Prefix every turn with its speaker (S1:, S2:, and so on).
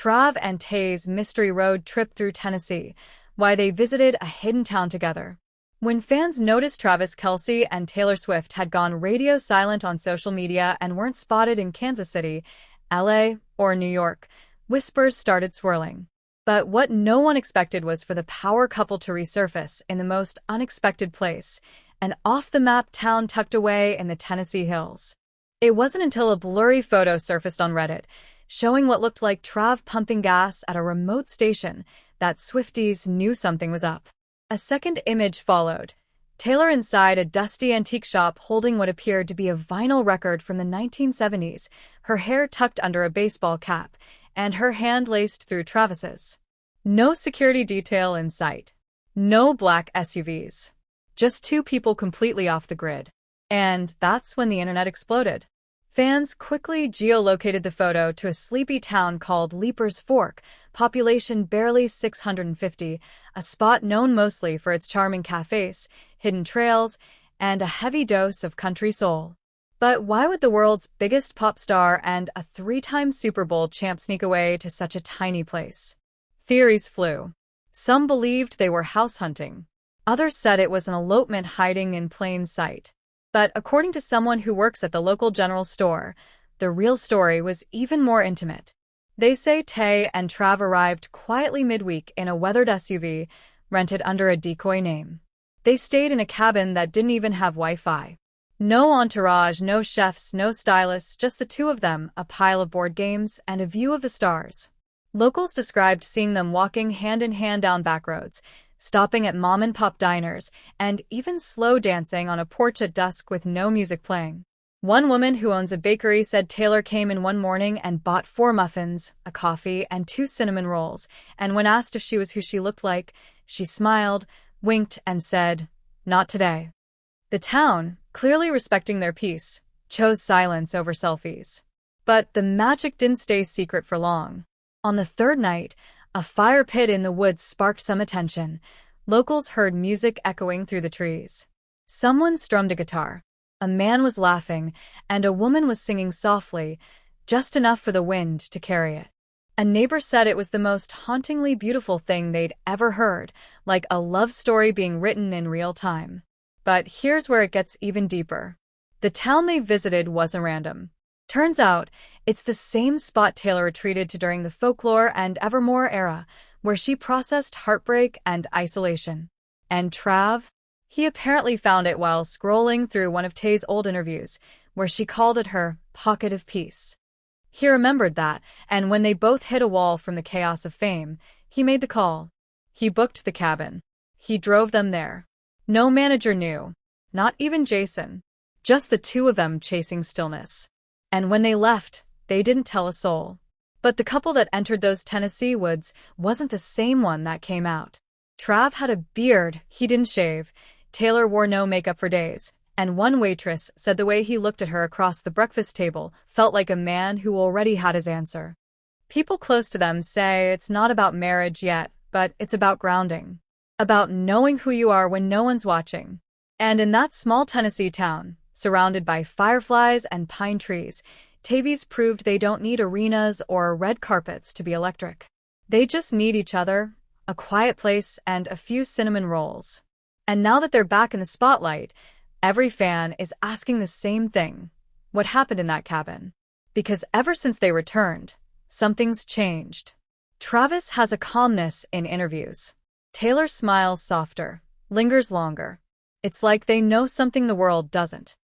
S1: Trav and Tay's mystery road trip through Tennessee, why they visited a hidden town together. When fans noticed Travis Kelce and Taylor Swift had gone radio silent on social media and weren't spotted in Kansas City, LA, or New York, whispers started swirling. But what no one expected was for the power couple to resurface in the most unexpected place, an off-the-map town tucked away in the Tennessee hills. It wasn't until a blurry photo surfaced on Reddit, showing what looked like Trav pumping gas at a remote station, that Swifties knew something was up. A second image followed. Taylor inside a dusty antique shop holding what appeared to be a vinyl record from the 1970s, her hair tucked under a baseball cap, and her hand laced through Travis's. No security detail in sight. No black SUVs. Just two people completely off the grid. And that's when the internet exploded. Fans quickly geolocated the photo to a sleepy town called Leaper's Fork, population barely 650, a spot known mostly for its charming cafes, hidden trails, and a heavy dose of country soul. But why would the world's biggest pop star and a three-time Super Bowl champ sneak away to such a tiny place? Theories flew. Some believed they were house hunting. Others said it was an elopement hiding in plain sight. But according to someone who works at the local general store, the real story was even more intimate. They say Tay and Trav arrived quietly midweek in a weathered SUV, rented under a decoy name. They stayed in a cabin that didn't even have Wi-Fi. No entourage, no chefs, no stylists, just the two of them, a pile of board games, and a view of the stars. Locals described seeing them walking hand in hand down back roads, stopping at mom-and-pop diners, and even slow dancing on a porch at dusk with no music playing. One woman who owns a bakery said Taylor came in one morning and bought 4 muffins, a coffee, and 2 cinnamon rolls, and when asked if she was who she looked like, she smiled, winked, and said, "Not today." The town, clearly respecting their peace, chose silence over selfies. But the magic didn't stay secret for long. On the third night, a fire pit in the woods sparked some attention. Locals heard music echoing through the trees. Someone strummed a guitar. A man was laughing, and a woman was singing softly, just enough for the wind to carry it. A neighbor said it was the most hauntingly beautiful thing they'd ever heard, like a love story being written in real time. But here's where it gets even deeper. The town they visited wasn't random. Turns out, it's the same spot Taylor retreated to during the folklore and Evermore era, where she processed heartbreak and isolation. And Trav? He apparently found it while scrolling through one of Tay's old interviews, where she called it her pocket of peace. He remembered that, and when they both hit a wall from the chaos of fame, he made the call. He booked the cabin. He drove them there. No manager knew. Not even Jason. Just the two of them chasing stillness. And when they left, they didn't tell a soul. But the couple that entered those Tennessee woods wasn't the same one that came out. Trav had a beard he didn't shave. Taylor wore no makeup for days. And one waitress said the way he looked at her across the breakfast table felt like a man who already had his answer. People close to them say it's not about marriage yet, but it's about grounding. About knowing who you are when no one's watching. And in that small Tennessee town, surrounded by fireflies and pine trees, Tavies proved they don't need arenas or red carpets to be electric. They just need each other, a quiet place, and a few cinnamon rolls. And now that they're back in the spotlight, every fan is asking the same thing. What happened in that cabin? Because ever since they returned, something's changed. Travis has a calmness in interviews. Taylor smiles softer, lingers longer. It's like they know something the world doesn't.